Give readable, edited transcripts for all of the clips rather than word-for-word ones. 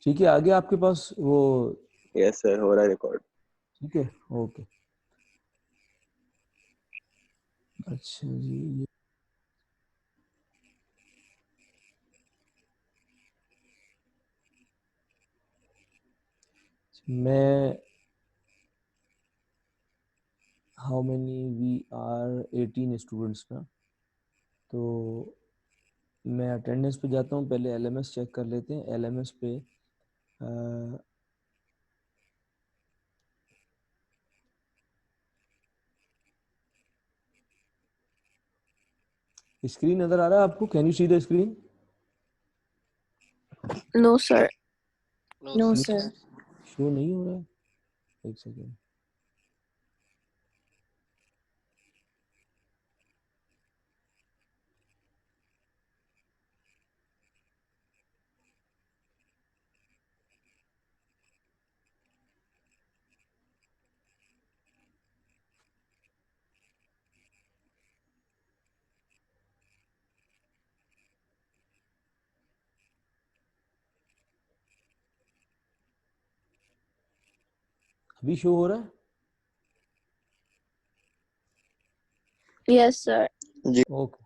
ठीक है, आगे आपके पास वो। यस सर, हो रहा है रिकॉर्ड। ठीक है, ओके। अच्छा जी, मैं how many we are 18 students ना, तो मैं अटेंडेंस पे जाता हूँ, पहले एलएमएस चेक कर लेते हैं। एलएमएस पे स्क्रीन नज़र आ रहा है आपको? Can you see the screen? No, sir. No, नहीं, sir. शो नहीं हो रहा है। एक सेकेंड। अभी शो हो रहा है? Yes, sir. ओके।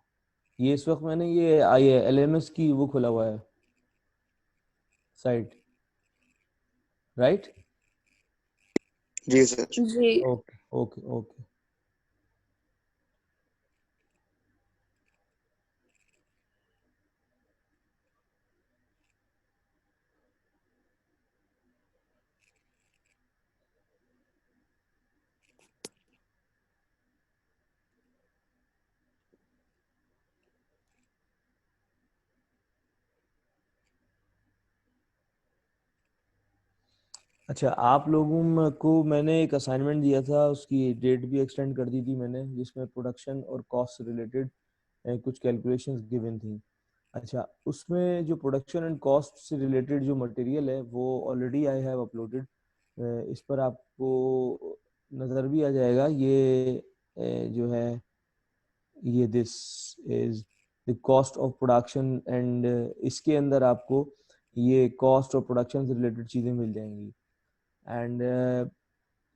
ये इस वक्त मैंने ये आई एलएमएस की वो खुला हुआ है साइट, राइट? जी सर। जी। Okay okay okay. अच्छा, आप लोगों को मैंने एक असाइनमेंट दिया था, उसकी डेट भी एक्सटेंड कर दी थी मैंने, जिसमें प्रोडक्शन और कॉस्ट से रिलेटेड कुछ कैलकुलेशंस गिवन थी। अच्छा, उसमें जो प्रोडक्शन एंड कॉस्ट से रिलेटेड जो मटेरियल है वो ऑलरेडी आई हैव अपलोडेड। इस पर आपको नज़र भी आ जाएगा। ये जो है, ये this is the cost of production, and इसके अंदर आपको ये कॉस्ट और प्रोडक्शन से रिलेटेड चीज़ें मिल जाएंगी। एंड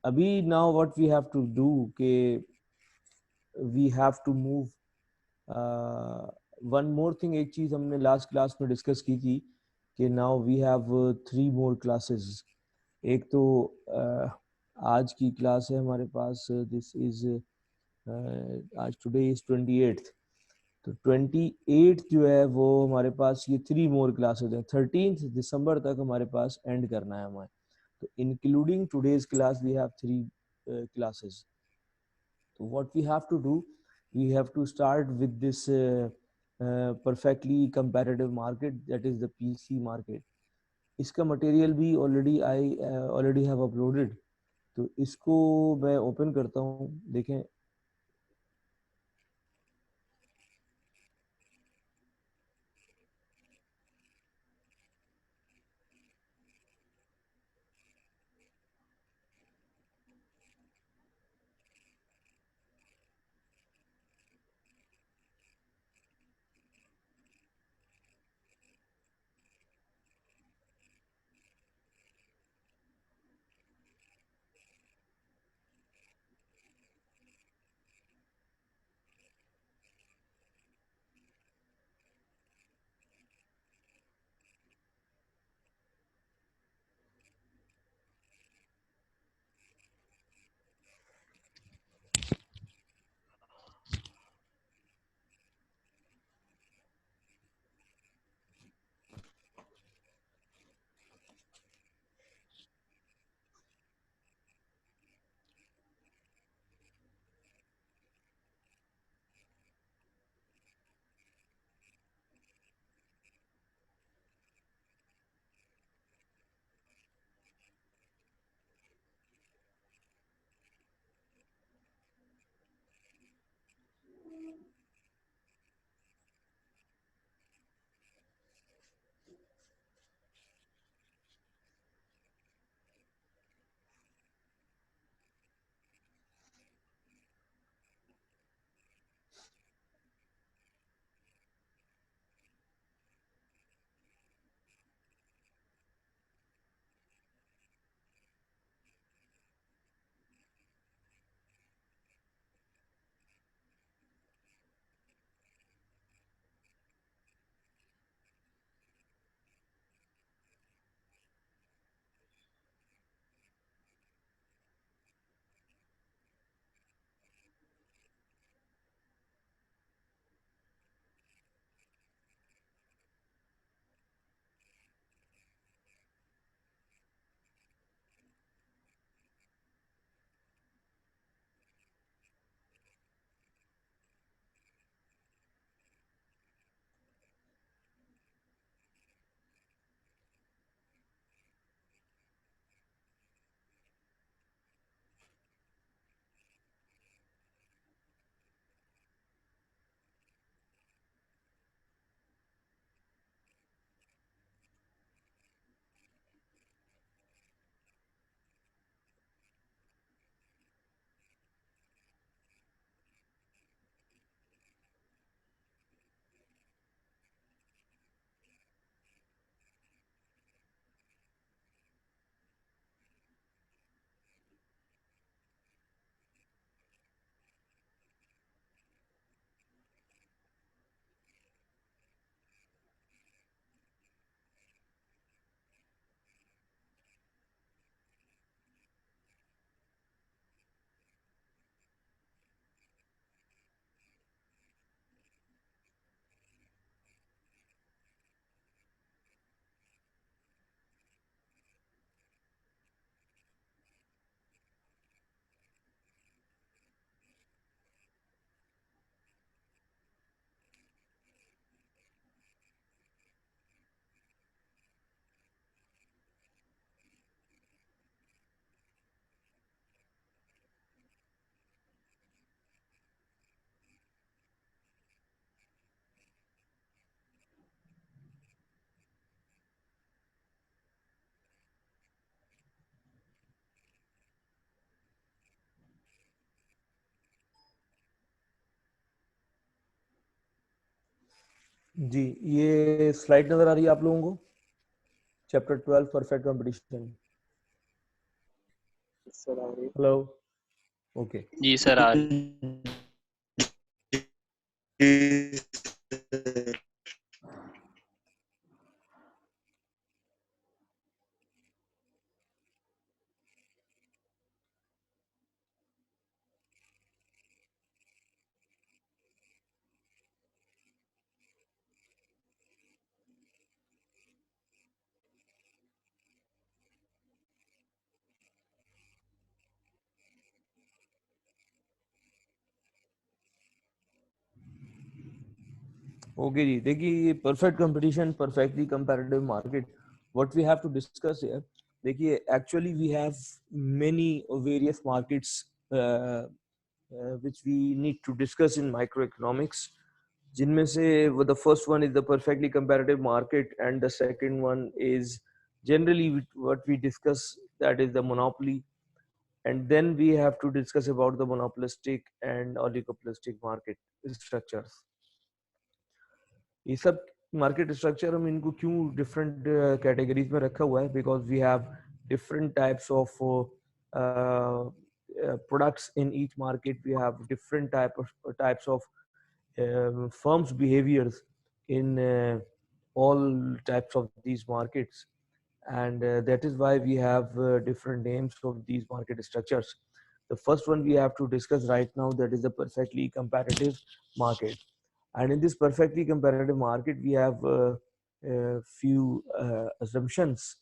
अभी now what we have to do के we have to move one more thing. एक चीज़ हमने लास्ट क्लास में डिस्कस की थी कि now we have 3 more classes. एक तो आज की क्लास है हमारे पास, दिस इज आज टुडे इज 28th, तो 28 जो है वो हमारे पास ये 3 मोर क्लासेस हैं। 13th दिसंबर तक हमारे पास एंड करना है हमें, तो including today's class we have 3 classes. So what we have to do, we have to start with this perfectly competitive market, that is the PC market. इसका मटेरियल भी already have uploaded, तो इसको मैं open करता हूँ, देखें। जी, ये slide नजर आ रही है आप लोगों को? Chapter 12 perfect competition. सर आ रही हेलो, ओके। जी सर आ रही। है। ओके जी, देखिए perfect competition, perfectly comparative market, what we have to discuss here. देखिए actually we have many various markets which we need to discuss in microeconomics, जिनमें से the first one is the perfectly comparative market and the second one is generally what we discuss, that is the monopoly, and then we have to discuss about the monopolistic and oligopolistic market structures. ये सब market structure हम इनको क्यों different categories में रखा हुआ है? Because we have different types of products in each market. We have different types of firms behaviors in all types of these markets, and that is why we have different names of these market structures. The first one we have to discuss right now, that is the perfectly competitive market. And in this perfectly competitive market, we have a few assumptions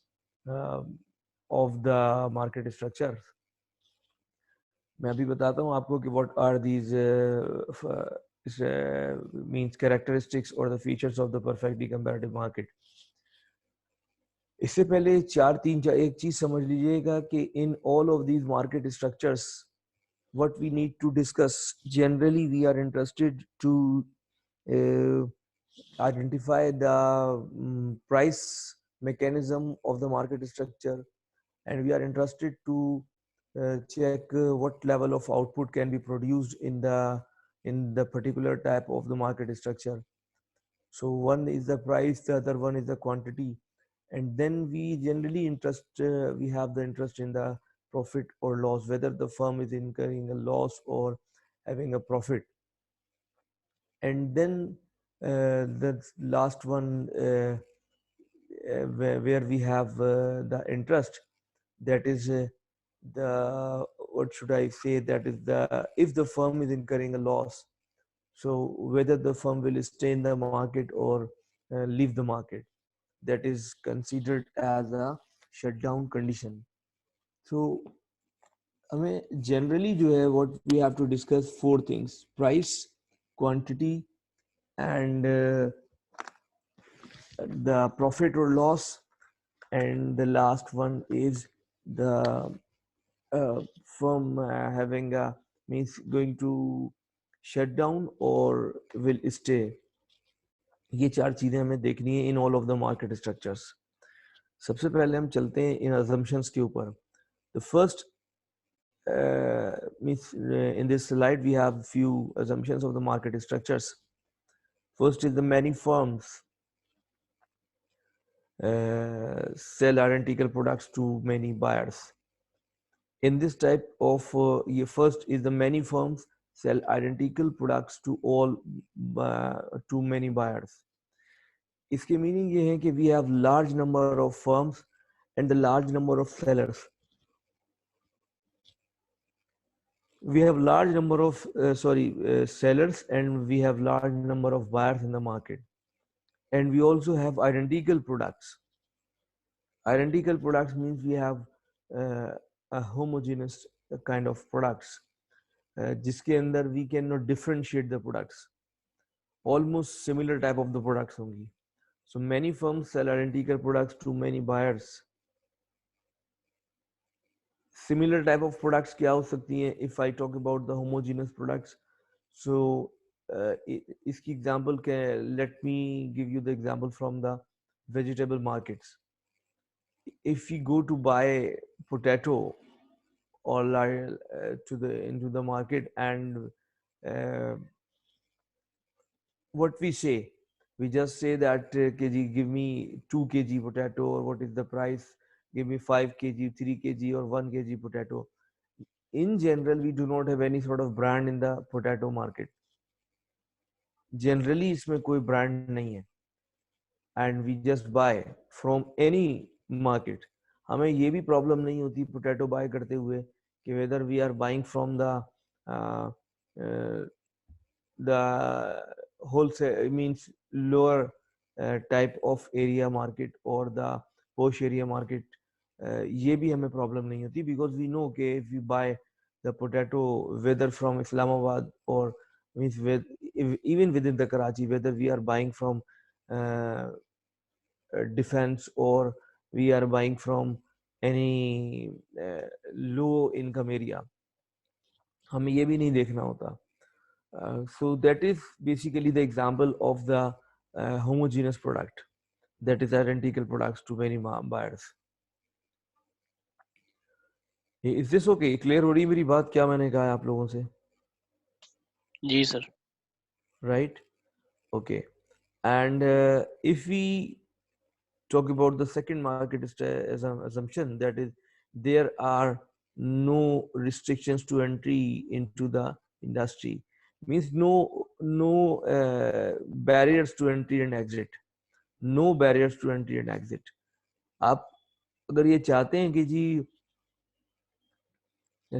of the market structure. मैं अभी बताता हूँ आपको कि what are these means characteristics or the features of the perfectly competitive market. इससे पहले एक चीज समझ लीजिएगा कि in all of these market structures, what we need to discuss, generally we are interested to identify the price mechanism of the market structure, and we are interested to check what level of output can be produced in the particular type of the market structure. So one is the price, the other one is the quantity, and then we generally we have the interest in the profit or loss, whether the firm is incurring a loss or having a profit. And then the last one where we have the interest, that is the, what should I say, that is the, if the firm is incurring a loss, so whether the firm will stay in the market or leave the market, that is considered as a shutdown condition. So हमें generally जो है, what we have to discuss four things: price, quantity, and the profit or loss, and the last one is the firm having a, means going to shut down or will stay. ये चार चीजें हमें देखनी है in all of the market structures. सबसे पहले हम चलते हैं इन assumptions के ऊपर. The first means in this slide we have few assumptions of the market structures. First is the many firms sell identical products to many buyers. In this type of first is the many firms sell identical products to to many buyers. इसके meaning ये है कि we have large number of firms and the large number of sellers. We have large number of sellers, and we have large number of buyers in the market, and we also have identical products. Identical products means we have a homogeneous kind of products, जिसके अंदर we cannot differentiate the products. Almost similar type of the products only. So many firms sell identical products to many buyers. Similar type of products क्या हो सकती हैं? If I talk about the homogeneous products, so इसकी example let me give you the example from the vegetable markets. If we go to buy potato or into the market, and what we say, we just say that kg, give me 2 kg potato, or what is the price, give me 5 kg, 3 kg or 1 kg potato. In general, we do not have any sort of brand in the potato market. Generally इसमें कोई brand नहीं है, and we just buy from any market. हमें ये भी problem नहीं होती potato buy करते हुए कि whether we are buying from uh, uh, the wholesale, means lower type of area market or the posh area market. ये भी हमें problem नहीं होती, because we know कि if we buy the potato whether from Islamabad or means with, even within the Karachi, whether we are buying from defense or we are buying from any low income area, हमें ये भी नहीं देखना होता. So that is basically the example of the homogeneous product, that is identical products to many buyers. Is this okay? Clear हो रही मेरी बात क्या मैंने कहा है आप लोगों से? जी sir. Right? Okay. And if we talk about the second market as an assumption, that is there are no restrictions to entry into the industry, means no barriers to entry and exit. No barriers to entry and exit. आप अगर ये चाहते हैं कि जी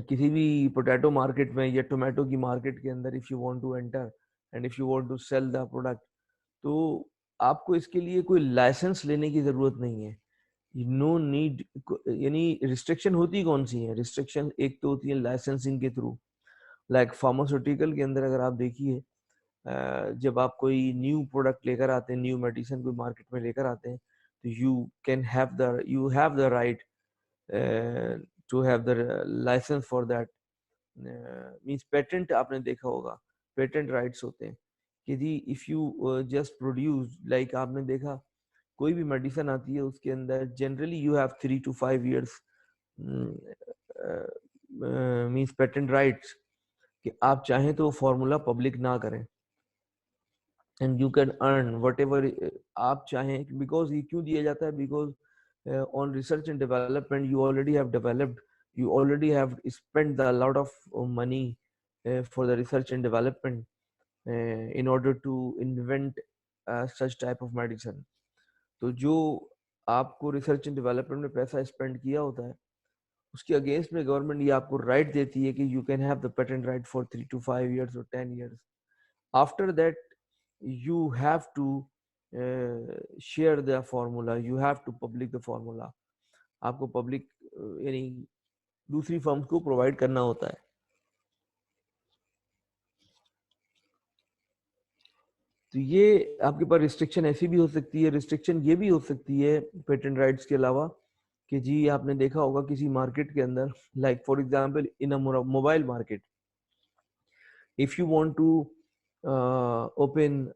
किसी भी potato market में या टोमेटो की मार्केट के अंदर if you want to enter and if you want to sell the product, तो आपको इसके लिए कोई लाइसेंस लेने की जरूरत नहीं है. No need. यानी रिस्ट्रिक्शन होती कौन सी है? रिस्ट्रिक्शन एक तो होती है लाइसेंसिंग के थ्रू. लाइक फार्मास्यूटिकल के अंदर अगर आप देखिए, जब आप कोई न्यू प्रोडक्ट लेकर आते हैं, न्यू मेडिसिन कोई मार्केट में लेकर आते हैं, तो you have the right to have the license for that. Means patent आपने देखा होगा, पेटेंट राइट्स होते हैं कि जी if you just produce, like आपने देखा कोई भी मेडिसिन आती है उसके अंदर generally you have 3 to 5 years means patent rights, कि आप चाहें तो फॉर्मूला पब्लिक ना करें and you can earn whatever आप चाहें. because ये क्यों दिया जाता है? because on research and development you already have developed, you already have spent a lot of money for the research and development in order to invent such type of medicine. तो जो आपको research and development में पैसा spend किया होता है, उसके against में गवर्नमेंट ये आपको राइट देती है कि you can have the patent right for 3 to 5 years or 10 years. After that you have to share the formula, you have to public the formula. आपको पब्लिक यानी दूसरी फर्म्स को प्रोवाइड करना होता है. तो ये आपके पास रिस्ट्रिक्शन ऐसी भी हो सकती है. रिस्ट्रिक्शन ये भी हो सकती है पेटेंट राइट्स के अलावा कि जी आपने देखा होगा किसी मार्केट के अंदर, like for example in a mobile market, if you want to open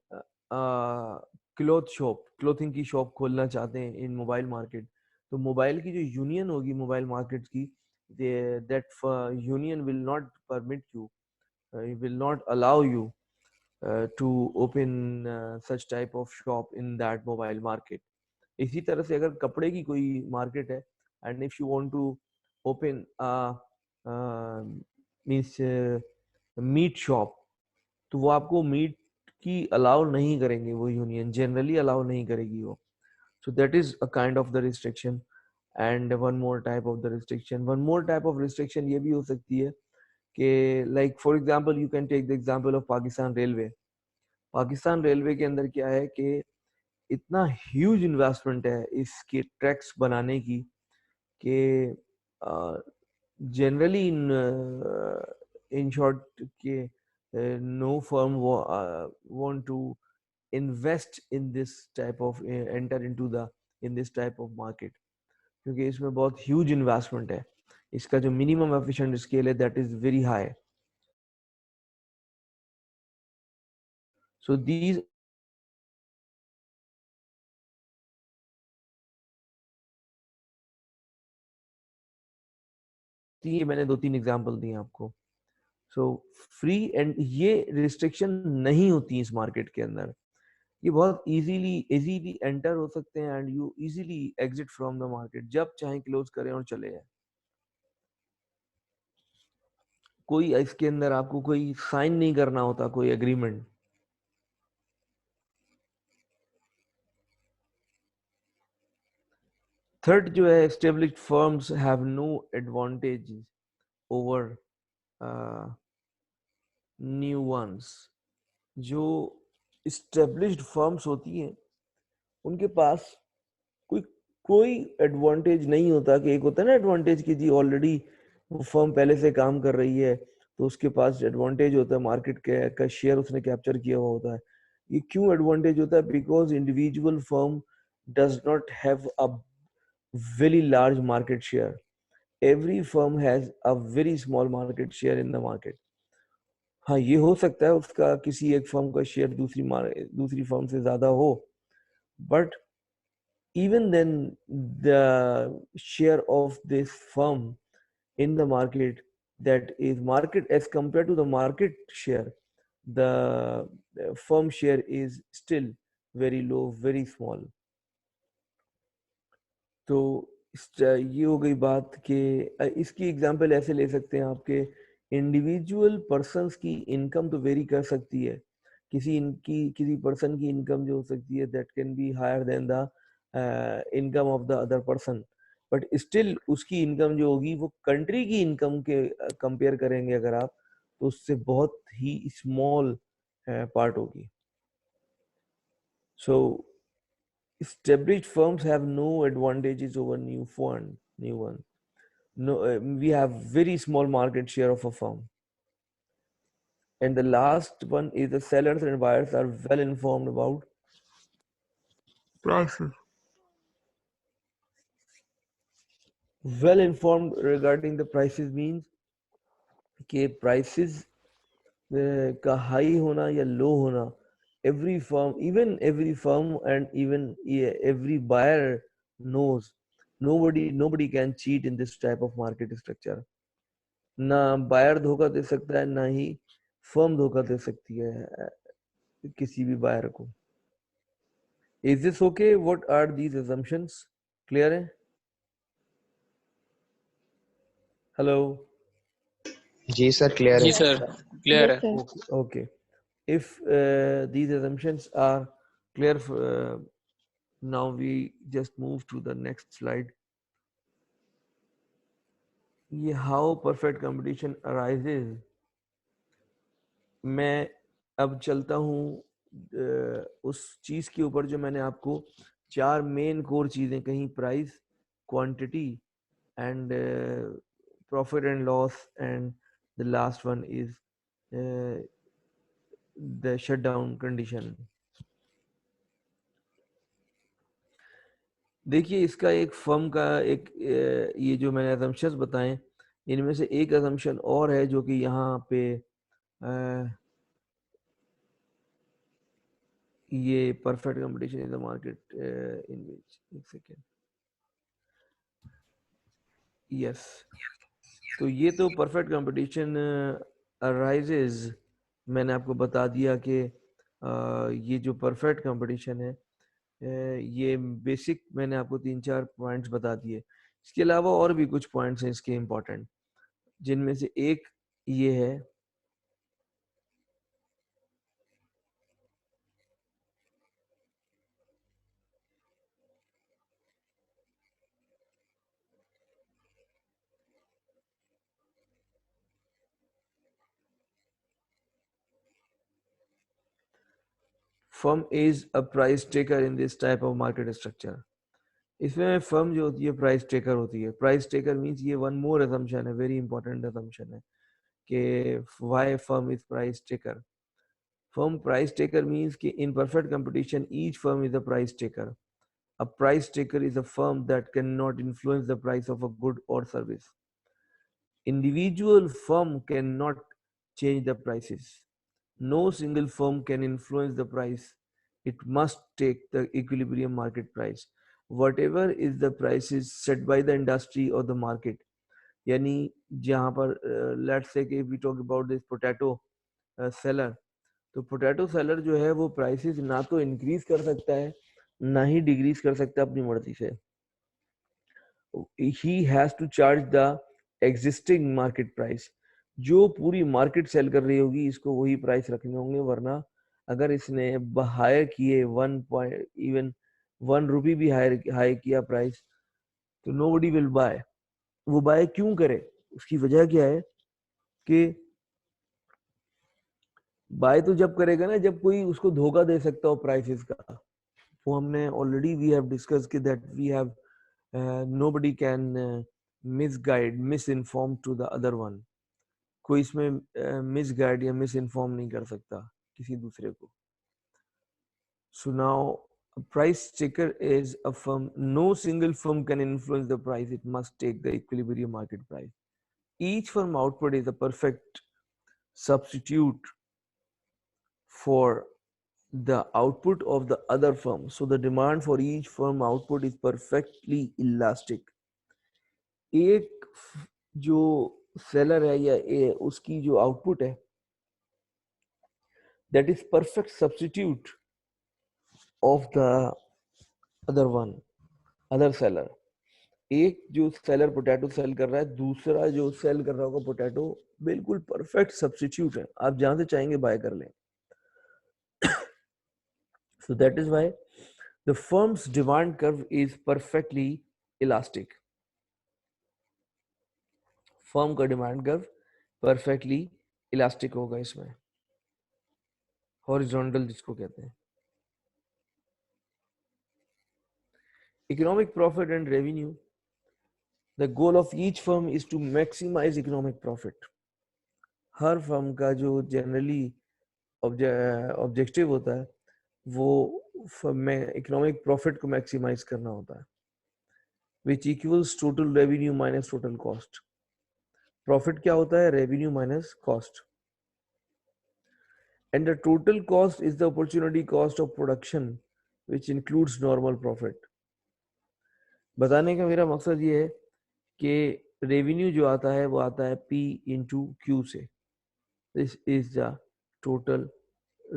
cloth shop, clothing की शॉप खोलना चाहते हैं इन मोबाइल मार्केट, तो मोबाइल की जो यूनियन होगी मोबाइल मार्केट की, that union will not permit you, will not allow you to open such type of shop in that mobile market. इसी तरह से अगर कपड़े की कोई मार्केट है and if you want to open means meat shop, तो वो आपको मीट की अलाउ नहीं करेंगे, वो यूनियन जनरली अलाउ नहीं करेगी वो. So that is a kind of the restriction. And one more type of the restriction ये भी हो सकती है कि like for example you can take the example of Pakistan Railway. Pakistan railway के अंदर क्या है कि इतना ह्यूज इन्वेस्टमेंट है इसके ट्रैक्स बनाने की कि जनरली इन शॉर्ट के no firm want to invest in this type of enter into the in this type of market, क्योंकि इसमें बहुत ह्यूज इन्वेस्टमेंट है. इसका जो मिनिमम एफिशिएंट स्केल है that is very high. So these ये मैंने 2-3 एग्जांपल दिए आपको. सो फ्री एंड ये रिस्ट्रिक्शन नहीं होती इस मार्केट के अंदर. ये बहुत इजीली एंटर हो सकते हैं and you easily exit from the market, जब चाहे क्लोज करें और चले जाएं। कोई इसके अंदर आपको कोई साइन नहीं करना होता, कोई एग्रीमेंट। थर्ड जो है, established firms have no advantage over new ones. जो एस्टेब्लिश्ड फर्म्स होती हैं उनके पास कोई कोई एडवांटेज नहीं होता। कि एक होता है ना एडवांटेज कि जी ऑलरेडी वो फर्म पहले से काम कर रही है तो उसके पास एडवांटेज होता है, मार्केट का शेयर उसने कैप्चर किया हुआ होता है। ये क्यों एडवांटेज होता है? Because individual firm does not have a very large market share. Every firm has a very small market share in the market. हाँ, ये हो सकता है उसका किसी एक फर्म का शेयर दूसरी फर्म से ज्यादा हो, but even then the share of this firm in the market, that is market as compared to the market share, the firm share is still very low, very small. तो ये हो गई बात कि इसकी एग्जांपल ऐसे ले सकते हैं आपके इंडिविजुअल पर्सन्स की इनकम तो वेरी कर सकती है। किसी पर्सन की इनकम जो हो सकती है that can be higher than the income of the other person, but still उसकी इनकम जो होगी वो कंट्री की इनकम के कंपेयर करेंगे अगर आप, तो उससे बहुत ही स्मॉल पार्ट होगी। सो established firms have no advantages over new one. No, we have very small market share of a firm. And the last one is the sellers and buyers are well informed about prices. Well informed regarding the prices means कि prices का high होना या low होना, every firm and even every buyer knows. Nobody can cheat in this type of market structure. ना buyer धोखा दे सकता है, ना ही फर्म धोखा दे सकती है किसी भी बायर को। Is this okay? What are these assumptions? Clear है? हेलो जी सर, क्लियर जी है। सर, क्लियर है। Yes, sir. Okay, if these assumptions are clear, now we just move to the next slide. ये how perfect competition arises, मैं अब चलता हूँ उस चीज के ऊपर जो मैंने आपको 4 मेन कोर चीजें कहीं, price, quantity and profit and loss, and the last one is the shutdown condition. देखिए इसका एक फर्म का एक ये जो मैंने assumptions बताएं, इनमें से एक assumption और है जो कि यहाँ पे ये perfect competition in the market in which, एक सेकेंड, यस। तो ये तो परफेक्ट कंपटीशन अराइजेज, मैंने आपको बता दिया कि ये जो परफेक्ट कंपटीशन है ये बेसिक मैंने आपको 3-4 पॉइंट्स बता दिए। इसके अलावा और भी कुछ पॉइंट्स हैं इसके इम्पोर्टेंट, जिनमें से एक ये है firm is a price taker in this type of market structure. इसमें फर्म जो होती है प्राइस टेकर होती है। प्राइस टेकर मीन्स ये वन मोर असम्पशन है, वेरी इंपॉर्टेंट असम्पशन है कि why firm is price taker. Firm price taker means कि in perfect competition, each firm is a price taker. A price taker is a firm that cannot influence the price of a good or service. Individual firm cannot change the prices. No single firm can influence the price. It must take the equilibrium market price. Whatever is the prices set by the industry or the market. यानी जहाँ पर let's say कि if we talk about this potato seller, तो potato seller जो है वो prices ना तो इंक्रीज कर सकता है ना ही डिक्रीज कर सकता है अपनी मर्जी से. he has to charge the existing market price. जो पूरी मार्केट सेल कर रही होगी इसको वही प्राइस रखने होंगे, वरना अगर इसने हायर किए 1 रुपी भी हायर किया प्राइस तो nobody will buy. वो बाय क्यों करे? उसकी वजह क्या है कि बाय तो जब करेगा ना जब कोई उसको धोखा दे सकता हो प्राइसेस का. वो हमने ऑलरेडी वी हैव डिस्कस कि that we have nobody can misguide misinform to the other one. कोई इसमें misguide या misinform नहीं कर सकता किसी दूसरे को. So now a price checker is a firm. No single firm can influence the price. It must take the equilibrium market price. Each firm output is a perfect substitute for the output of the other firm. So the demand for each firm output is perfectly elastic. एक जो seller है या उसकी जो output है that is perfect substitute of the other seller. एक जो seller potato cell कर रहा है दूसरा जो सेल कर रहा होगा पोटैटो बिल्कुल परफेक्ट सब्स्टिट्यूट है, आप जहां से चाहेंगे बाय कर लें. So that is why the firm's demand curve is perfectly elastic. Firm का डिमांड कर्व परफेक्टली इलास्टिक होगा इसमें, हॉरिजॉन्टल जिसको कहते हैं. Economic profit and revenue. The goal of each firm is to maximise economic profit. हर firm का जो generally objective होता है वो में इकोनॉमिक प्रॉफिट को मैक्सिमाइज करना होता है, विच equals total revenue minus total cost. Profit क्या होता है? Revenue minus cost. And the total cost is the opportunity cost of production, which includes normal profit. बताने का मेरा मकसद ये है कि रेवेन्यू जो आता है वो आता है P into Q से. This is the total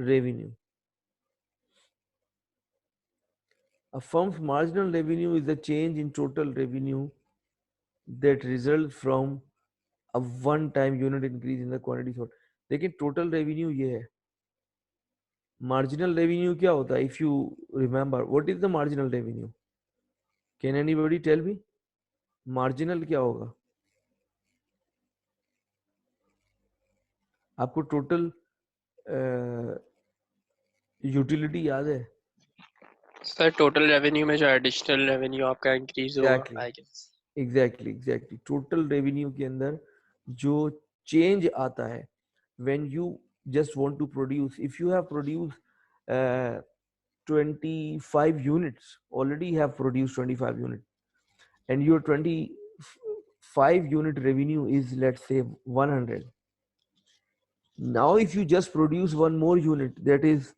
revenue. A firm's marginal revenue is the change in total revenue that results from a one-time unit increase in the quantity sold. लेकिन total revenue ये है. Marginal revenue क्या होता है? If you remember, what is the marginal revenue? Can anybody tell me? Marginal क्या होगा? आपको total utility याद है? सर टोटल रेवेन्यू में जो एडिशनल रेवेन्यू आपका इंक्रीज हुआ I guess. Exactly. Total revenue के अंदर जो change आता है when you just want to produce, if you have produced 25 units, already have produced 25 units, and your 25 unit revenue is, let's say, 100. Now if you just produce one more unit, that is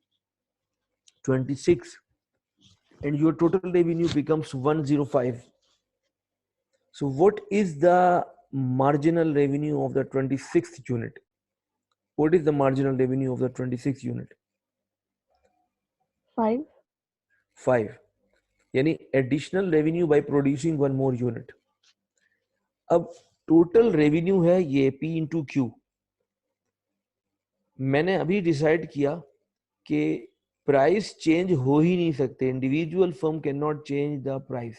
26, and your total revenue becomes 105. So what is the marginal revenue of the 26th unit? What is the marginal revenue of the 26th unit? 5. यानी additional revenue by producing one more unit. अब total revenue है ये P into Q. मैंने अभी decide किया कि price change हो ही नहीं सकते, individual firm can not change the price.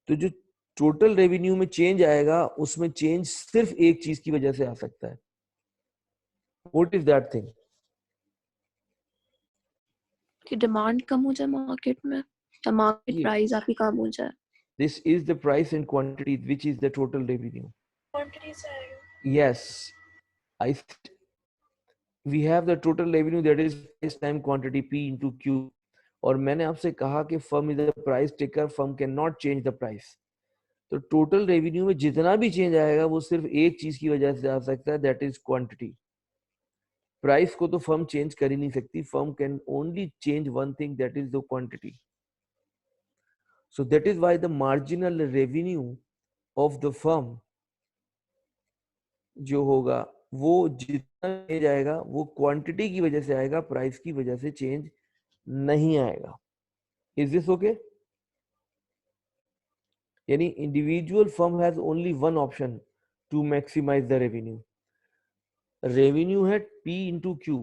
तो जो टोटल रेवेन्यू में चेंज आएगा उसमें चेंज सिर्फ एक चीज की वजह से आ सकता है. What is that thing? कि डिमांड कम हो जाए मार्केट में या मार्केट प्राइस आपकी कम हो जाए. This is the price in quantity which is the total revenue. Quantity से yes, I we have the total revenue, that is price time quantity P into Q. और मैंने आपसे कहा कि firm is a price taker, firm cannot change the price. तो total revenue में जितना भी change आएगा वो सिर्फ एक चीज की वजह से आ सकता है, that is quantity. Price को तो firm change कर ही नहीं सकती. Firm can only change one thing, that is the quantity. So that is why the marginal revenue of the firm जो होगा वो जितना चेंज आएगा वो क्वांटिटी की वजह से आएगा, प्राइस की वजह से चेंज नहीं आएगा। Is this okay? यानी individual firm has only one option to maximise the revenue. Revenue है P इंटू क्यू,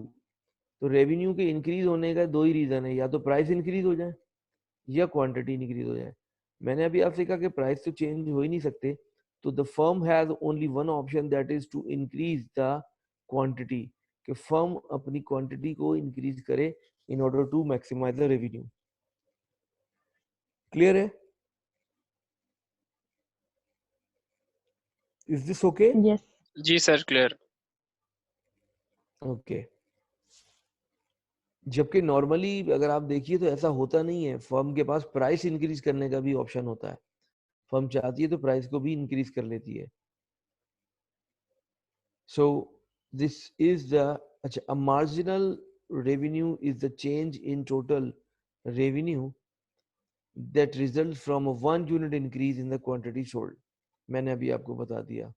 तो रेवेन्यू के इंक्रीज होने का दो ही रीजन है, या तो प्राइस इंक्रीज हो जाए या क्वांटिटी इंक्रीज हो जाए। मैंने अभी आपसे कहा कि प्राइस तो चेंज हो ही नहीं सकते, तो the firm has only one option, that is to increase the quantity, कि फर्म अपनी क्वांटिटी को इंक्रीज करे in order to maximise the revenue. Clear है? Is this okay? Yes. जी सर क्लियर। ओके। जबकि नॉर्मली अगर आप देखिए तो ऐसा होता नहीं है, फर्म के पास प्राइस इंक्रीज करने का भी ऑप्शन होता है। फर्म चाहती है तो प्राइस को भी इंक्रीज कर लेती है। सो दिस इज द, अच्छा, अ marginal revenue is the change in total revenue that result from a 1 unit increase in the quantity sold. मैंने अभी आपको बता दिया।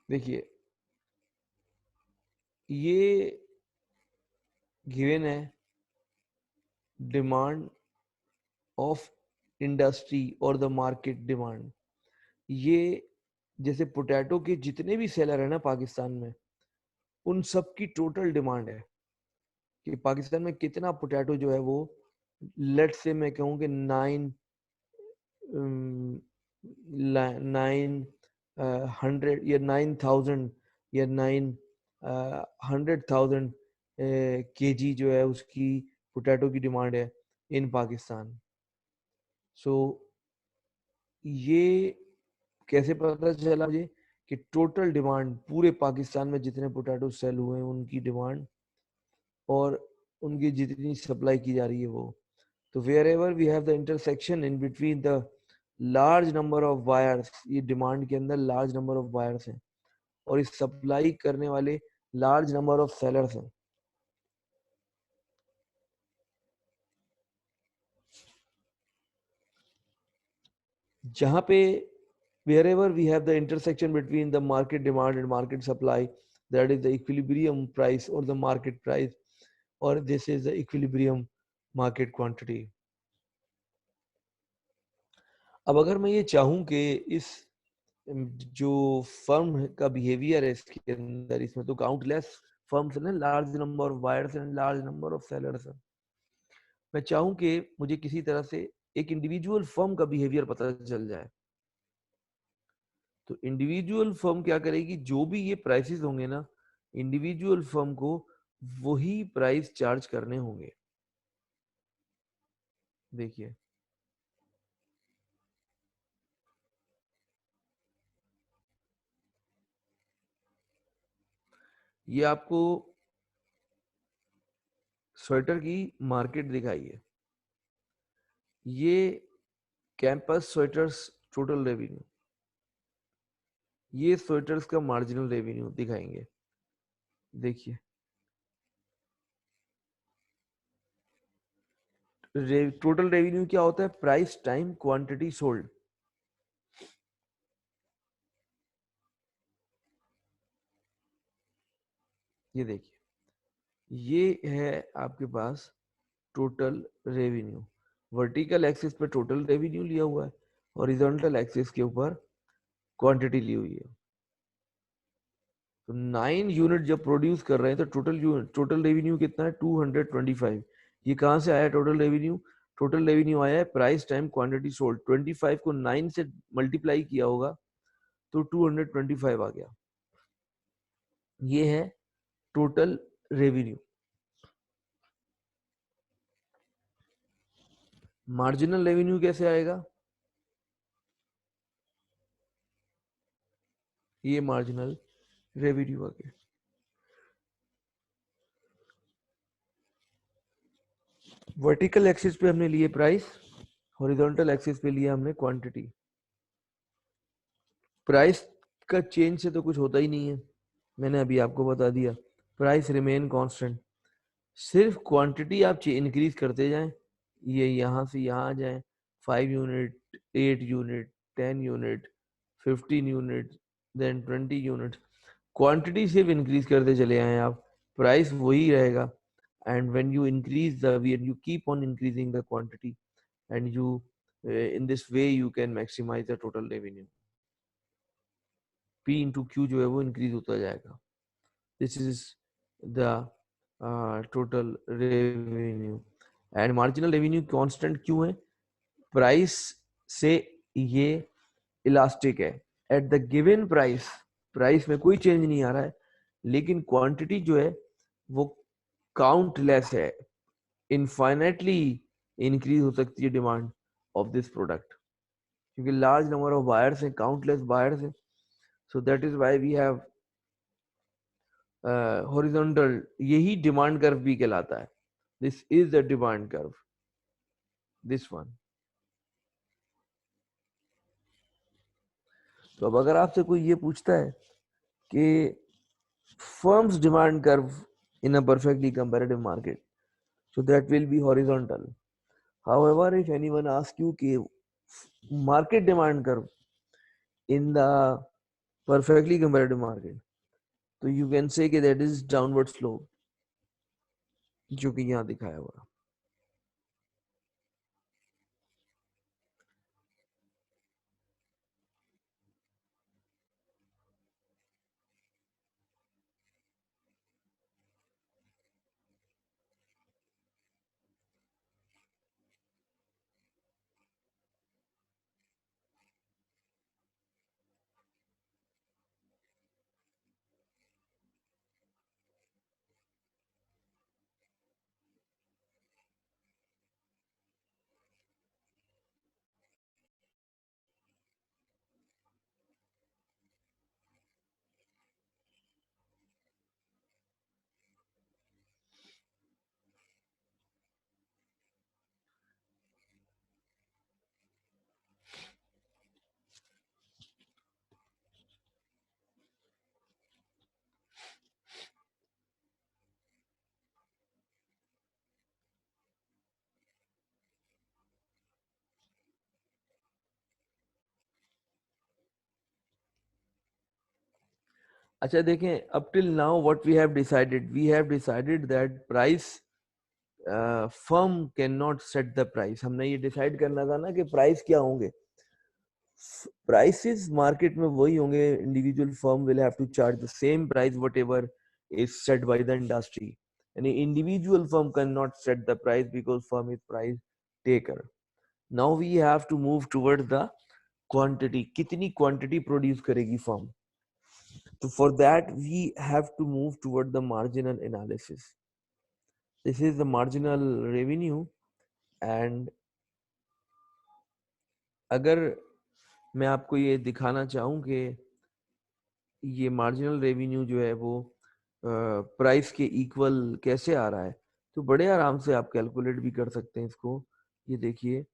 देखिए ये गिवन है डिमांड ऑफ इंडस्ट्री और द मार्केट डिमांड। ये जैसे पोटैटो के जितने भी सेलर है ना पाकिस्तान में, उन सब की टोटल डिमांड है कि पाकिस्तान में कितना पोटैटो जो है वो, लेट से मैं कहूँ कि 900 या 9000 या 900,000 kg जो है उसकी पोटैटो की डिमांड है इन पाकिस्तान। सो ये कैसे पता चला मुझे कि टोटल डिमांड पूरे पाकिस्तान में जितने पोटैटो सेल हुए हैं उनकी डिमांड और उनकी जितनी सप्लाई की जा रही है वो। तो wherever we have the intersection in between the large number of buyers, ये डिमांड के अंदर लार्ज नंबर ऑफ बायर्स हैं और इस सप्लाई करने वाले लार्ज नंबर ऑफ सेलर्स हैं। जहां पे wherever we have the intersection between the market demand and market supply, that is the equilibrium price or the market price, or this is the equilibrium market quantity. अब अगर मैं ये चाहूं कि इस जो फर्म का बिहेवियर है इसके अंदर, इसमें तो काउंटलेस फर्म्स है ना, large number of buyers and large number of sellers है। मैं चाहूं कि मुझे किसी तरह से एक इंडिविजुअल फर्म का बिहेवियर पता चल जाए, तो इंडिविजुअल फर्म क्या करेगी, जो भी ये प्राइसेस होंगे ना, इंडिविजुअल फर्म को वही प्राइस चार्ज करने होंगे। देखिए ये आपको स्वेटर की मार्केट दिखाई है, ये कैंपस स्वेटर्स टोटल रेवेन्यू, ये स्वेटर्स का मार्जिनल रेवेन्यू दिखाएंगे। देखिए टोटल रेवेन्यू क्या होता है, प्राइस टाइम क्वांटिटी सोल्ड। ये देखिए ये है आपके पास टोटल रेवेन्यू, वर्टिकल एक्सिस पे टोटल रेवेन्यू लिया हुआ है, हॉरिजॉन्टल एक्सिस के ऊपर क्वांटिटी ली हुई है। तो 9 यूनिट जब प्रोड्यूस कर रहे हैं तो टोटल रेवेन्यू कितना है, 225। ये कहाँ से आया टोटल रेवेन्यू? टोटल रेवेन्यू आया है प्राइस टाइम क्वांटिटी सोल्ड। 25 को 9 से मल्टीप्लाई किया होगा तो 225 आ गया। ये है टोटल रेवेन्यू। मार्जिनल रेवेन्यू कैसे आएगा? ये मार्जिनल रेवेन्यू आ गया। वर्टिकल एक्सिस पे हमने लिए प्राइस, हॉरिजॉन्टल एक्सिस पे लिया हमने क्वांटिटी। प्राइस का चेंज से तो कुछ होता ही नहीं है, मैंने अभी आपको बता दिया, प्राइस रिमेन कांस्टेंट। सिर्फ क्वांटिटी आप इंक्रीज करते जाएं, ये यहाँ से यहाँ आ जाए, 5 unit, 8 unit, 10 unit, 15 unit, then 20 unit, quantity सिर्फ इंक्रीज करते चले आए आप, प्राइस वही रहेगा. And when you increase the when you keep on increasing the quantity and you in this way you can maximize the total revenue. P into Q जो है वो इंक्रीज होता जाएगा. This is the total revenue. And marginal revenue constant क्यों है? Price से ये elastic है. Eight the given price, price में कोई चेंज नहीं आ रहा है, लेकिन क्वांटिटी जो है वो काउंटलेस है. इनफाइनाइटली इंक्रीज हो सकती है डिमांड ऑफ दिस प्रोडक्ट, क्योंकि लार्ज नंबर ऑफ बायर्स हैं, काउंटलेस बायर्स हैं. So that is why we have horizontal. यही डिमांड कर्व भी कहलाता है. This is the demand curve, this one. तो अब अगर आपसे कोई ये पूछता है कि firm's demand curve in a perfectly competitive market, so that will be horizontal. However, if anyone asks you कि market demand curve in the perfectly competitive market, तो you can say कि that is downward slope, जो कि यहाँ दिखाया हुआ. अच्छा देखें, up till now what we have decided that price, firm cannot set the price. हमने ये डिसाइड करना था ना कि प्राइस क्या होंगे. Prices market में वही होंगे. Individual firm will have to charge the same price whatever is set by the industry. An individual firm cannot set the price because firm is price taker. Now we have to move toward the quantity. कितनी quantity produce करेगी firm? So for that we have to move toward the marginal analysis. This is the marginal revenue. And अगर मैं आपको ये दिखाना चाहूँ कि ये मार्जिनल रेवेन्यू जो है वो प्राइस के इक्वल कैसे आ रहा है, तो बड़े आराम से आप कैलकुलेट भी कर सकते हैं इसको. ये देखिए,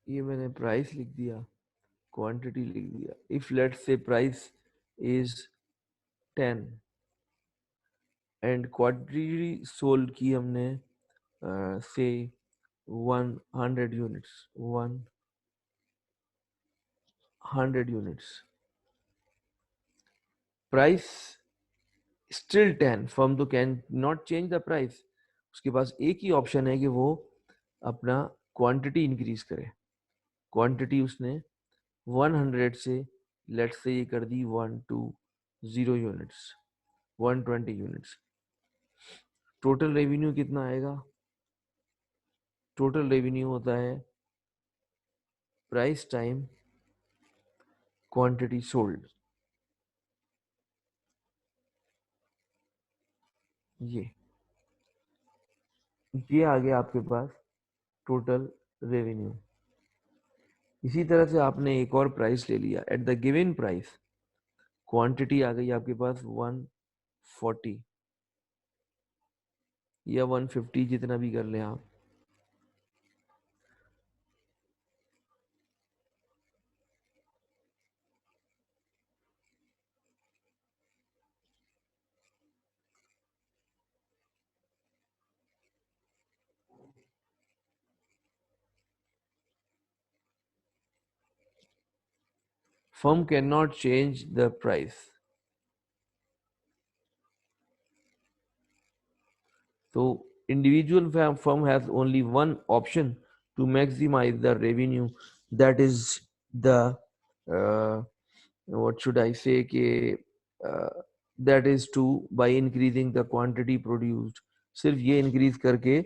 ये मैंने प्राइस लिख दिया, क्वांटिटी लिख दिया. If let's say price is 10 and quantity sold की हमने say 100 units, 100 units, price still 10, firm तो can not change the price. उसके पास एक ही ऑप्शन है कि वो अपना क्वांटिटी इंक्रीज करे. क्वांटिटी उसने 100 से लेट्स से ये कर दी 120 यूनिट्स, 120 यूनिट्स. टोटल रेवेन्यू कितना आएगा? टोटल रेवेन्यू होता है प्राइस टाइम क्वांटिटी सोल्ड. ये आ गया आपके पास टोटल रेवेन्यू. इसी तरह से आपने एक और प्राइस ले लिया at the given price, quantity आ गई आपके पास 140 या 150 जितना भी कर लें आप। Firm cannot change the price. So individual firm has only one option to maximize the revenue, that is the what should I say कि that is to by increasing the quantity produced, सिर्फ ये increase करके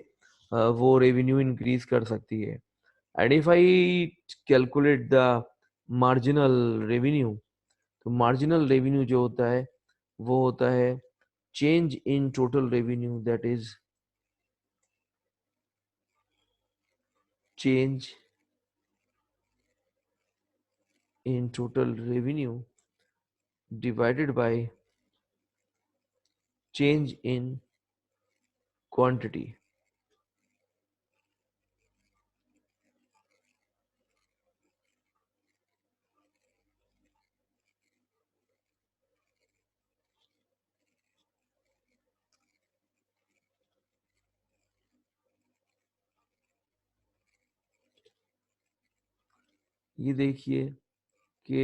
वो revenue increase कर सकती है। And if I calculate the marginal revenue, तो marginal revenue जो होता है वो होता है change in total revenue, that is change in total revenue divided by change in quantity। ये देखिए कि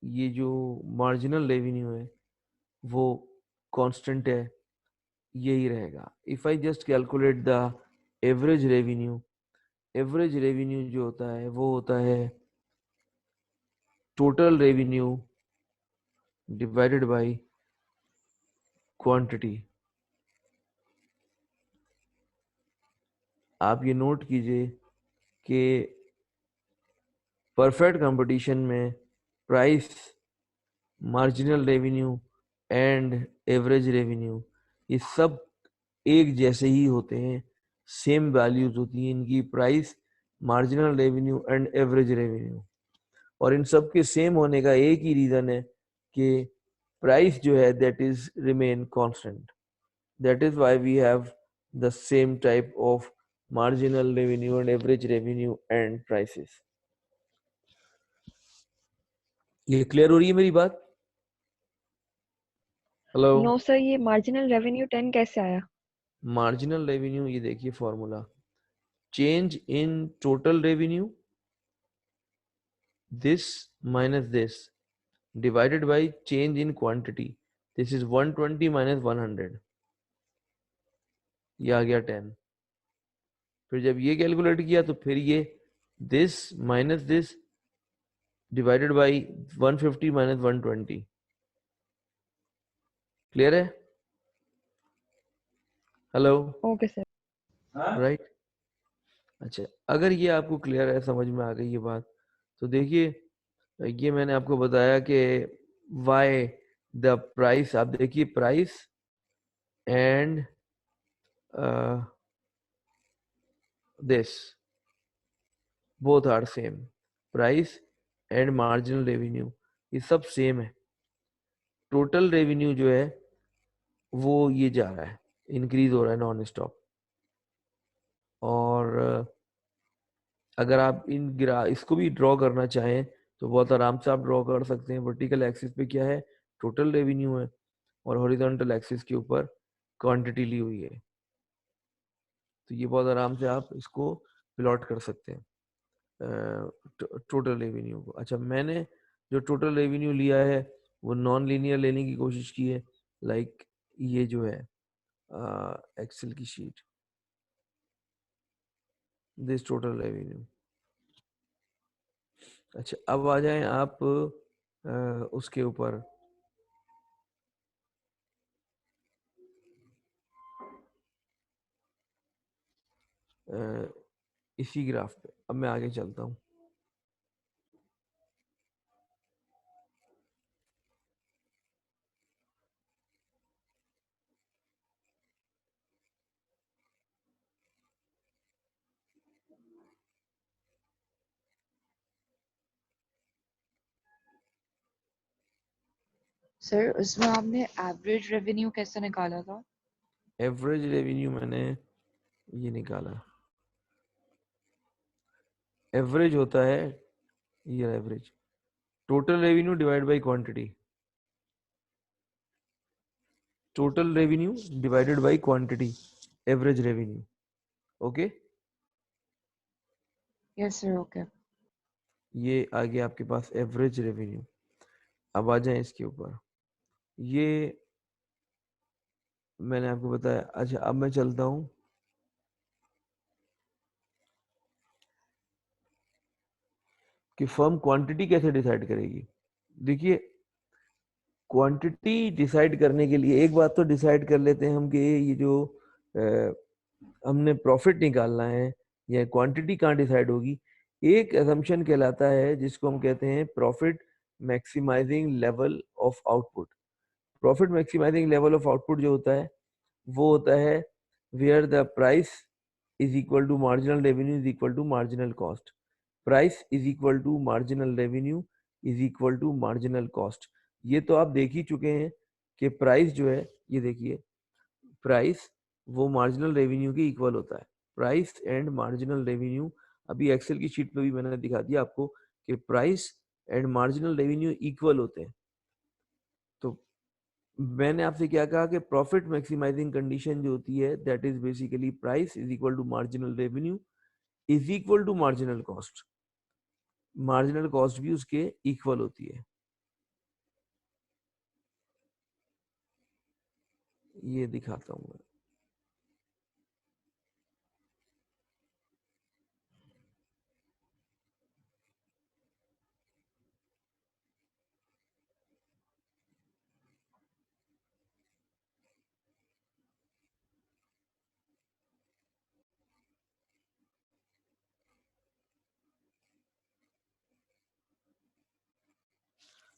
ये जो मार्जिनल रेवेन्यू है वो कांस्टेंट है, यही रहेगा। If I just calculate the average revenue, average revenue जो होता है वो होता है total revenue divided by quantity. आप ये नोट कीजिए कि परफेक्ट कंपटीशन में price, marginal revenue and average revenue ये सब एक जैसे ही होते हैं, सेम वैल्यूज होती हैं इनकी, price, marginal revenue and average revenue. और इन सब के सेम होने का एक ही रीजन है कि प्राइस जो है that is remain constant, that is why we have the same type of marginal revenue and average revenue and prices. ये क्लियर हो रही है मेरी बात? हेलो? नो सर, ये मार्जिनल रेवेन्यू 10 कैसे आया? मार्जिनल रेवेन्यू, ये देखिए formula, change in total revenue this minus this divided by change in quantity, this is 120 minus 100, ये आ गया 10। फिर जब ये कैलकुलेट किया तो फिर ये this minus this divided by 150 minus 120। Clear है? हेलो? Okay sir. राइट। अच्छा, अगर ये आपको क्लियर है, समझ में आ गई ये बात, तो देखिए ये मैंने आपको बताया कि वाई द प्राइस, आप देखिए price and this both are same, price and marginal revenue ये सब सेम है। टोटल रेवेन्यू जो है वो ये जा रहा है, इंक्रीज हो रहा है नॉन स्टॉप। और अगर आप इसको भी ड्रॉ करना चाहें तो बहुत आराम से आप ड्रॉ कर सकते हैं। वर्टिकल एक्सिस पे क्या है, टोटल रेवेन्यू है, और हॉरिजॉन्टल एक्सिस के ऊपर क्वांटिटी ली हुई है। तो ये बहुत आराम से आप इसको प्लॉट कर सकते हैं टोटल रेवेन्यू को। अच्छा, मैंने जो टोटल रेवेन्यू लिया है वो नॉन लीनियर लेने की कोशिश की है, लाइक ये जो है एक्सेल की शीट, दिस टोटल रेवेन्यू। अच्छा, अब आ जाएं आप उसके ऊपर, इसी ग्राफ पे। अब मैं आगे चलता हूँ। सर उसमें आपने एवरेज रेवेन्यू कैसे निकाला था? एवरेज रेवेन्यू मैंने ये निकाला, एवरेज होता है ये average, total revenue divide by quantity, total revenue divided by quantity, average revenue. Okay, yes sir, okay. ये आ गया आपके पास एवरेज रेवेन्यू। अब आ जाए इसके ऊपर, ये मैंने आपको बताया। अच्छा, अब मैं चलता हूं कि फर्म क्वांटिटी कैसे डिसाइड करेगी। देखिए, क्वांटिटी डिसाइड करने के लिए एक बात तो डिसाइड कर लेते हैं हम कि ये जो हमने प्रॉफिट निकालना है या क्वांटिटी कहाँ डिसाइड होगी। एक असम्पशन कहलाता है जिसको हम कहते हैं profit maximising level of output. Profit maximising level of output जो होता है वो होता है where the price is equal to marginal revenue is equal to marginal cost. Price is equal to marginal revenue is equal to marginal cost. ये तो आप देख ही चुके हैं कि प्राइस जो है, ये देखिए, प्राइस वो मार्जिनल रेवेन्यू के इक्वल होता है। प्राइस एंड मार्जिनल रेवेन्यू, अभी एक्सेल की शीट पे भी मैंने दिखा दिया आपको कि price and marginal revenue equal होते हैं। तो मैंने आपसे क्या कहा कि प्रॉफिट मैक्सिमाइजिंग कंडीशन जो होती है that is basically price is equal to marginal revenue is equal to marginal cost. Marginal cost भी उसके इक्वल होती है। ये दिखाता हूं मैं।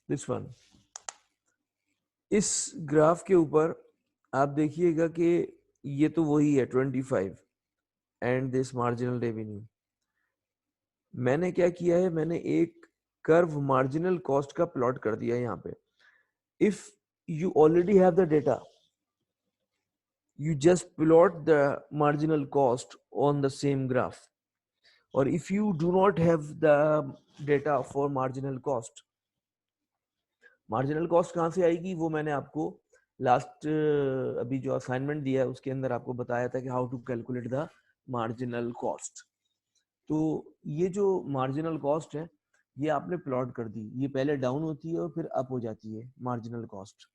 दिस वन, इस ग्राफ के ऊपर आप देखिएगा कि ये तो वही है 25 एंड दिस मार्जिनल रेवेन्यू। मैंने क्या किया है, मैंने एक कर्व मार्जिनल कॉस्ट का प्लॉट कर दिया है यहाँ पे। If you already have the data, you just plot the marginal cost on the same graph, or if you do not have the data for marginal cost, marginal cost कहाँ से आएगी वो मैंने आपको लास्ट अभी जो असाइनमेंट दिया है उसके अंदर आपको बताया था कि how to calculate the marginal cost. तो ये जो मार्जिनल कॉस्ट है ये आपने प्लॉट कर दी, ये पहले डाउन होती है और फिर अप हो जाती है marginal cost.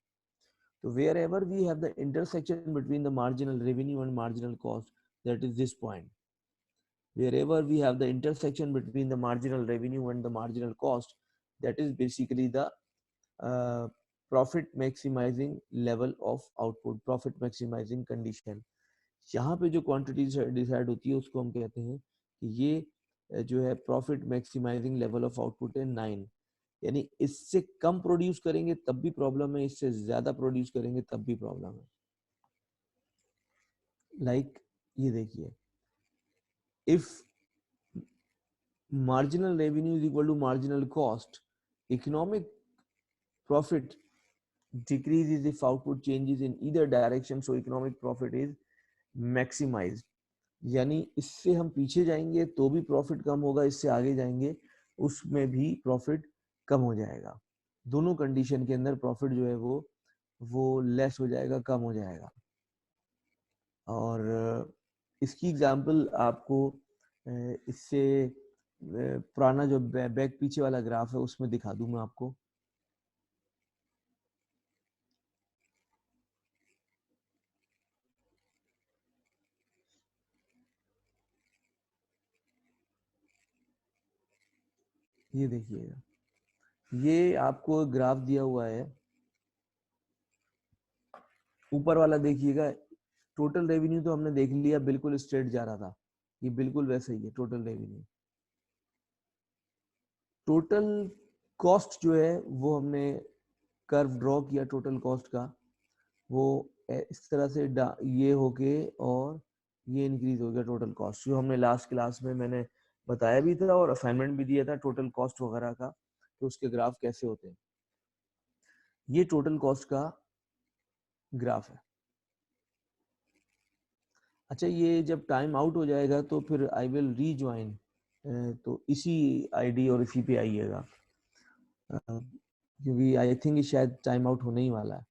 So wherever we have the intersection between the marginal revenue and marginal cost, that is this point. Wherever we have the intersection between the marginal revenue and the marginal cost, that is basically the profit maximizing level of output, profit maximizing condition. यहाँ पे जो quantity decide होती है उसको हम कहते हैं कि ये जो है profit maximising level of output है 9। यानी इससे कम प्रोड्यूस करेंगे तब भी प्रॉब्लम है, इससे ज्यादा प्रोड्यूस करेंगे तब भी प्रॉब्लम है। लाइक ये देखिए, if marginal revenue is equal to marginal cost, economic profit decreases if output changes in either direction, so economic profit is maximized। यानी इससे हम पीछे जाएंगे तो भी प्रॉफिट कम होगा, इससे आगे जाएंगे उसमें भी प्रॉफिट कम हो जाएगा। दोनों कंडीशन के अंदर प्रॉफिट जो है वो लेस हो जाएगा, कम हो जाएगा। और इसकी एग्जांपल आपको इससे पुराना जो बैक पीछे वाला ग्राफ है उसमें दिखा दूं मैं आपको। ये देखिएगा, ये आपको ग्राफ दिया हुआ है, ऊपर वाला देखिएगा, टोटल रेवेन्यू तो हमने देख लिया बिल्कुल स्ट्रेट जा रहा था, ये बिल्कुल वैसे ही है टोटल रेवेन्यू। टोटल कॉस्ट जो है वो हमने कर्व ड्रॉ किया टोटल कॉस्ट का, वो इस तरह से ये होके और ये इंक्रीज हो गया टोटल कॉस्ट, जो हमने लास्ट क्लास में मैंने बताया भी था और असाइनमेंट भी दिया था टोटल कॉस्ट वगैरह का, तो उसके ग्राफ कैसे होते हैं। ये टोटल कॉस्ट का ग्राफ है। अच्छा, ये जब टाइम आउट हो जाएगा तो फिर आई विल रीज्वाइन, तो इसी आईडी और इसी पे आइएगा, क्योंकि आई थिंक शायद टाइम आउट होने ही वाला है।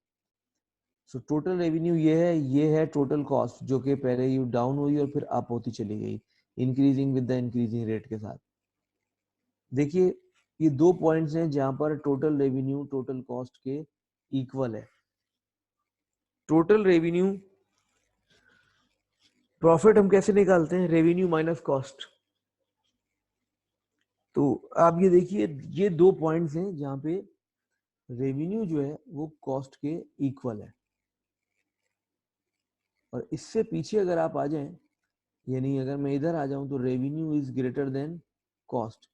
सो टोटल रेवेन्यू ये है टोटल कॉस्ट, जो कि पहले यू डाउन हुई और फिर अप होती चली गई, increasing with the increasing rate के साथ। देखिए ये 2 पॉइंट्स हैं जहां पर टोटल रेवेन्यू टोटल कॉस्ट के इक्वल है। टोटल रेवेन्यू प्रॉफिट हम कैसे निकालते हैं? Revenue minus cost. तो आप ये देखिए, ये 2 पॉइंट्स हैं जहां पे रेवेन्यू जो है वो कॉस्ट के इक्वल है। और इससे पीछे अगर आप आ जाएं, यानी अगर मैं इधर आ जाऊं तो revenue is greater then cost,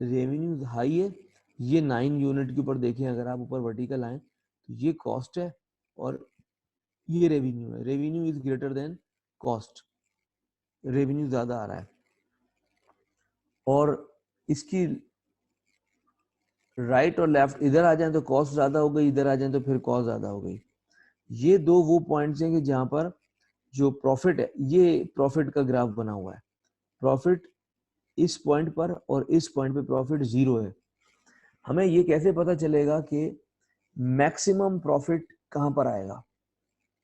revenue high है। ये 9 यूनिट के ऊपर देखें, अगर आप ऊपर वर्टिकल आए तो ये कॉस्ट है और ये रेवेन्यू है। Revenue is greater then cost, revenue ज्यादा आ रहा है। और इसकी राइट और लेफ्ट, इधर आ जाए तो कॉस्ट ज्यादा हो गई, इधर आ जाए तो फिर कॉस्ट ज्यादा हो गई। ये 2 वो पॉइंट्स हैं कि जहां पर जो प्रॉफिट है, ये प्रॉफिट का ग्राफ बना हुआ है। प्रॉफिट इस पॉइंट पर और इस पॉइंट पे प्रॉफिट 0 है। हमें ये कैसे पता चलेगा कि मैक्सिमम प्रॉफिट कहां पर आएगा?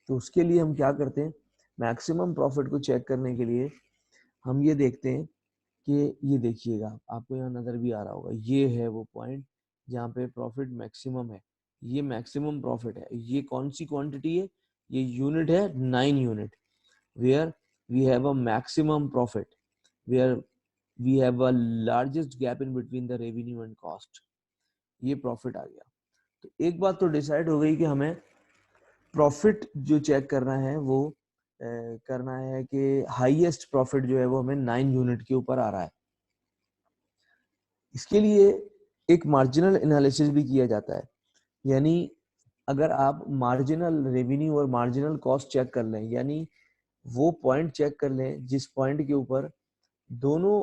तो उसके लिए हम क्या करते हैं, मैक्सिमम प्रॉफिट को चेक करने के लिए हम ये देखते हैं कि ये देखिएगा, आपको यहाँ नजर भी आ रहा होगा, ये है वो पॉइंट जहाँ पे प्रॉफिट मैक्सिमम है। ये मैक्सिमम प्रॉफिट है। ये कौन सी क्वांटिटी है? ये यूनिट है 9 unit, where we have a maximum profit, where we have a largest gap in between the revenue and cost. ये प्रॉफिट आ गया। तो एक बात तो डिसाइड हो गई कि हमें प्रॉफिट जो चेक करना है वो करना है कि हाईएस्ट प्रॉफिट जो है वो हमें 9 यूनिट के ऊपर आ रहा है। इसके लिए एक मार्जिनल एनालिसिस भी किया जाता है, यानी अगर आप मार्जिनल रेवेन्यू और मार्जिनल कॉस्ट चेक कर लें, यानी वो पॉइंट चेक कर लें जिस पॉइंट के ऊपर दोनों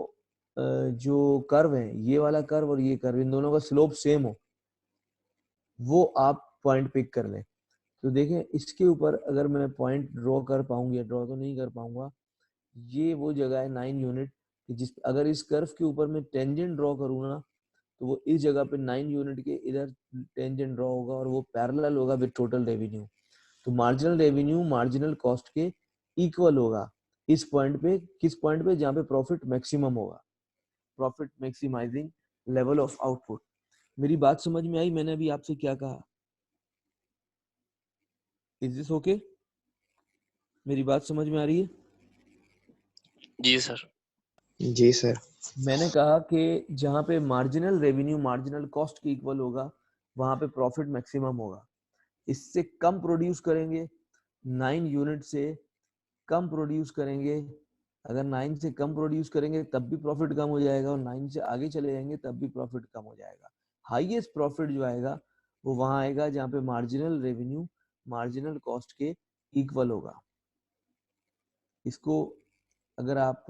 जो कर्व हैं, ये वाला कर्व और ये कर्व, इन दोनों का स्लोप सेम हो, वो आप पॉइंट पिक कर लें। तो देखें इसके ऊपर अगर मैं पॉइंट ड्रॉ कर पाऊंगी, ड्रॉ तो नहीं कर पाऊंगा, ये वो जगह है 9 यूनिट, जिस अगर इस कर्व के ऊपर मैं टेंजेंट ड्रॉ करूँ ना, तो वो इस जगह पे 9 यूनिट के इधर टेंजेंट ड्रॉ होगा और वो पैरेलल होगा विद टोटल रेवेन्यू। तो मार्जिनल रेवेन्यू मार्जिनल कॉस्ट के इक्वल होगा इस पॉइंट पे। किस पॉइंट पे? जहाँ पे प्रॉफिट मैक्सिमम होगा, profit maximising level of output. मेरी बात समझ में आई? मैंने अभी आपसे क्या कहा? Is this okay? मेरी बात समझ में आ रही है? जी सर। जी सर। मैंने कहा कि जहाँ पे मार्जिनल रेवेन्यू मार्जिनल कॉस्ट के इक्वल होगा, वहां पे प्रॉफिट मैक्सिमम होगा। इससे कम प्रोड्यूस करेंगे, 9 यूनिट से कम प्रोड्यूस करेंगे, अगर 9 से कम प्रोड्यूस करेंगे तब भी प्रॉफिट कम हो जाएगा, और 9 से आगे चले जाएंगे तब भी प्रॉफिट कम हो जाएगा। हाईएस्ट प्रॉफिट जो आएगा वो वहां आएगा जहाँ पे मार्जिनल रेवेन्यू मार्जिनल कॉस्ट के इक्वल होगा। इसको अगर आप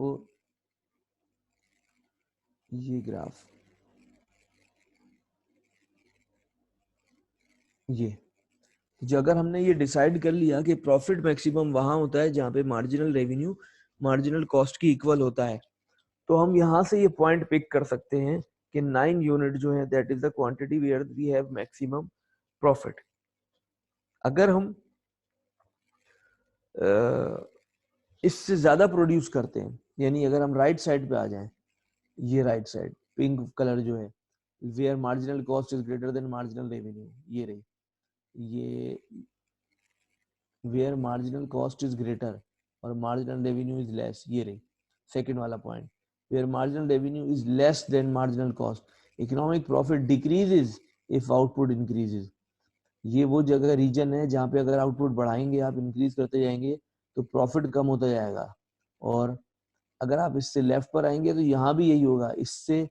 ये ग्राफ, ये जो अगर हमने ये डिसाइड कर लिया कि प्रॉफिट मैक्सिमम वहां होता है जहाँ पे मार्जिनल रेवेन्यू मार्जिनल कॉस्ट की इक्वल होता है, तो हम यहाँ से ये पॉइंट पिक कर सकते हैं कि 9 यूनिट जो है that is the quantity where we have maximum profit. अगर हम इससे ज्यादा प्रोड्यूस करते हैं, यानी अगर हम राइट साइड पे आ जाएं, ये राइट साइड पिंक कलर जो है, where marginal cost is greater than marginal revenue, ये रही, ये where marginal cost is greater और मार्जिनल रेवेन्यू इज लेस, ये रही सेकंड वाला point, where marginal revenue is less than marginal cost, economic profit decreases if output increases. ये वो जगह रीजन है जहाँ पे अगर आउटपुट बढ़ाएंगे, आप इंक्रीज करते जाएंगे तो प्रॉफिट कम होता जाएगा। और अगर आप इससे लेफ्ट पर आएंगे तो यहाँ भी यही होगा। इससे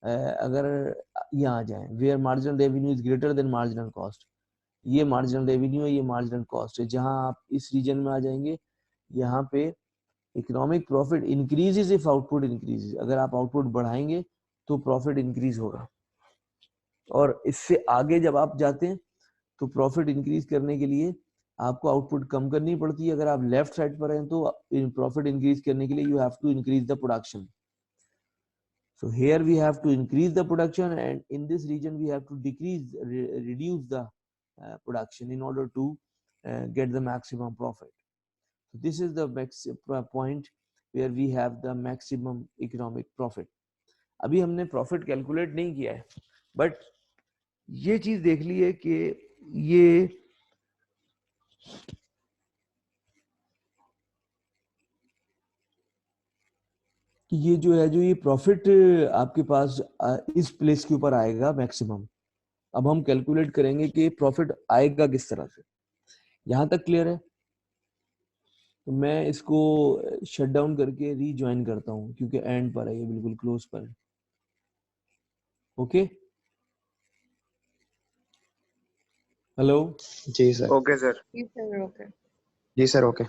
अगर यहाँ आ जाए, where marginal revenue is greater than marginal cost, ये मार्जिनल रेवेन्यू है, ये मार्जिनल कॉस्ट है। जहां आप इस रीजन में आ जाएंगे, यहाँ पे economic profit increases if output increases, अगर आप आउटपुट बढ़ाएंगे तो प्रॉफिट इंक्रीज होगा। और इससे आगे जब आप जाते हैं तो प्रॉफिट इंक्रीज करने के लिए आपको आउटपुट कम करनी पड़ती है। अगर आप लेफ्ट साइड पर हैं तो प्रॉफिट इंक्रीज करने के लिए you have to increase the production. So here we have to increase the production, and in this region we have to reduce the production in order to get the maximum profit. So this is the point where we have the maximum economic profit. अभी हमने profit calculate नहीं किया है, but ये चीज देख ली है कि ये जो है जो ये प्रॉफिट आपके पास इस प्लेस के ऊपर आएगा मैक्सिमम। अब हम कैलकुलेट करेंगे कि प्रॉफिट आएगा किस तरह से। यहां तक क्लियर है? तो मैं इसको शट डाउन करके रीज्वाइन करता हूं क्योंकि एंड पर है, ये बिल्कुल क्लोज पर है। Okay, hello. जी सर। Okay sir. जी सर, ओके। जी सर ओके।